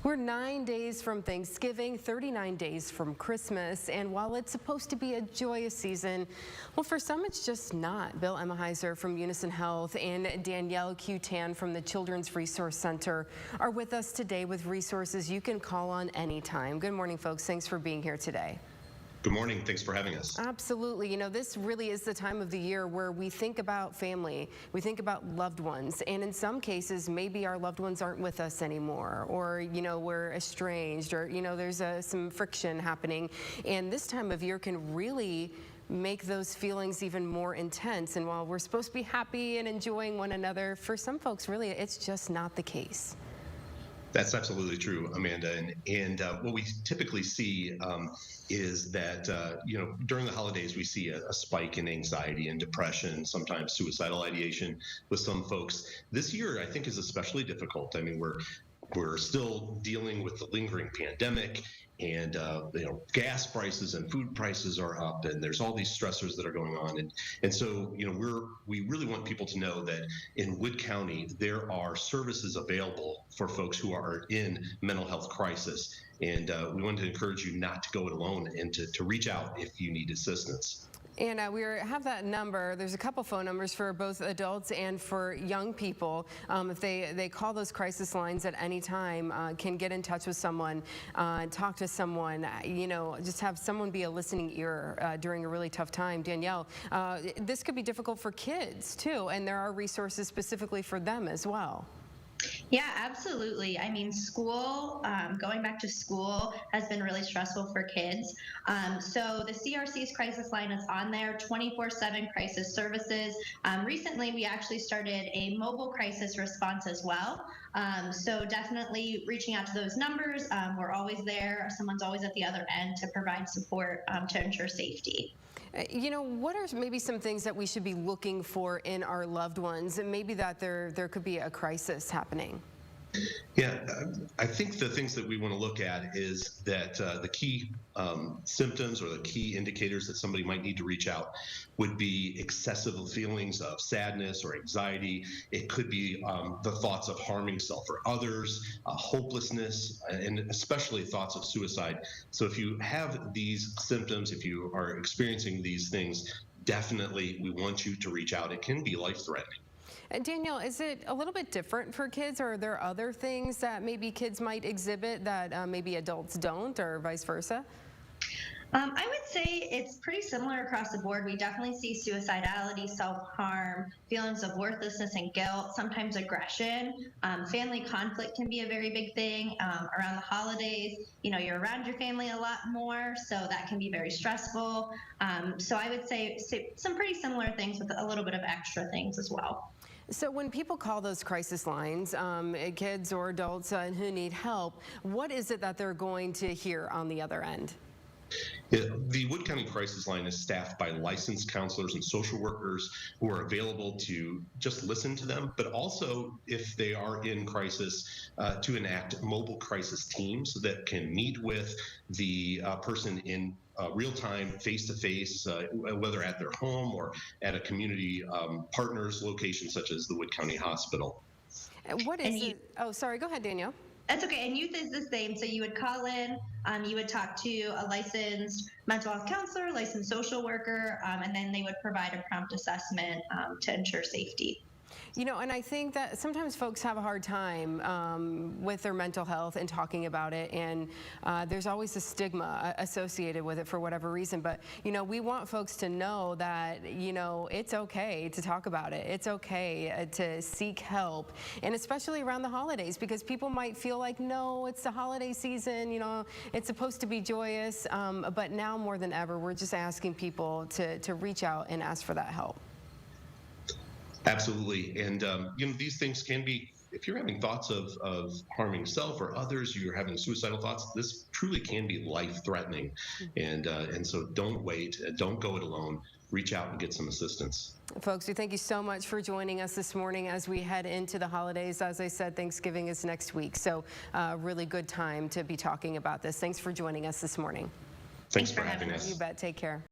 We're 9 days from Thanksgiving, 39 days from Christmas, and while it's supposed to be a joyous season, well, for some it's just not. Bill Emahiser from Unison Health and Danielle Cutan from the Children's Resource Center are with us today with resources you can call on anytime. Good morning, folks. Thanks for being here today. Good morning. Thanks for having us. Absolutely. You know, this really is the time of the year where we think about family, we think about loved ones, and in some cases, maybe our loved ones aren't with us anymore, or, you know, we're estranged, or, you know, there's some friction happening. And this time of year can really make those feelings even more intense. And while we're supposed to be happy and enjoying one another, for some folks, really, it's just not the case. That's absolutely true, Amanda. And what we typically see is that, during the holidays, we see a spike in anxiety and depression, sometimes suicidal ideation with some folks. This year, I think, is especially difficult. I mean, we're still dealing with the lingering pandemic, and gas prices and food prices are up, and there's all these stressors that are going on, and so we really want people to know that in Wood County there are services available for folks who are in mental health crisis, and we want to encourage you not to go it alone and to reach out if you need assistance. And we have that number. There's a couple phone numbers for both adults and for young people. If they call those crisis lines at any time, can get in touch with someone, talk to someone, just have someone be a listening ear during a really tough time. Danielle, this could be difficult for kids too, and there are resources specifically for them as well. Yeah, absolutely. I mean, school, going back to school has been really stressful for kids. So the CRC's crisis line is on there, 24/7 crisis services. Recently, we actually started a mobile crisis response as well. So definitely reaching out to those numbers. We're always there. Someone's always at the other end to provide support to ensure safety. What are maybe some things that we should be looking for in our loved ones, and maybe that there could be a crisis happening? Yeah, I think the things that we want to look at is that the key symptoms or the key indicators that somebody might need to reach out would be excessive feelings of sadness or anxiety. It could be the thoughts of harming self or others, hopelessness, and especially thoughts of suicide. So if you have these symptoms, if you are experiencing these things, definitely we want you to reach out. It can be life-threatening. Danielle, is it a little bit different for kids, or are there other things that maybe kids might exhibit that maybe adults don't, or vice versa? I would say it's pretty similar across the board. We definitely see suicidality, self-harm, feelings of worthlessness and guilt, sometimes aggression. Family conflict can be a very big thing around the holidays. You're around your family a lot more, so that can be very stressful. So I would say some pretty similar things with a little bit of extra things as well. So when people call those crisis lines, kids or adults who need help, what is it that they're going to hear on the other end? Yeah, the Wood County Crisis Line is staffed by licensed counselors and social workers who are available to just listen to them, but also, if they are in crisis, to enact mobile crisis teams that can meet with the person in real time, face-to-face, whether at their home or at a community partners location such as the Wood County Hospital. What is it? Oh, sorry, go ahead, Danielle. That's okay. And youth is the same. So you would call in, you would talk to a licensed mental health counselor, licensed social worker, and then they would provide a prompt assessment to ensure safety. And I think that sometimes folks have a hard time with their mental health and talking about it, and there's always a stigma associated with it for whatever reason. But, we want folks to know that, it's okay to talk about it. It's okay to seek help, and especially around the holidays, because people might feel like, no, it's the holiday season, it's supposed to be joyous, but now more than ever, we're just asking people to reach out and ask for that help. Absolutely. And, these things can be, if you're having thoughts of harming self or others, you're having suicidal thoughts, this truly can be life-threatening. And so don't wait, don't go it alone. Reach out and get some assistance. Folks, we thank you so much for joining us this morning as we head into the holidays. As I said, Thanksgiving is next week, so really good time to be talking about this. Thanks for joining us this morning. Thanks for having us. You bet. Take care.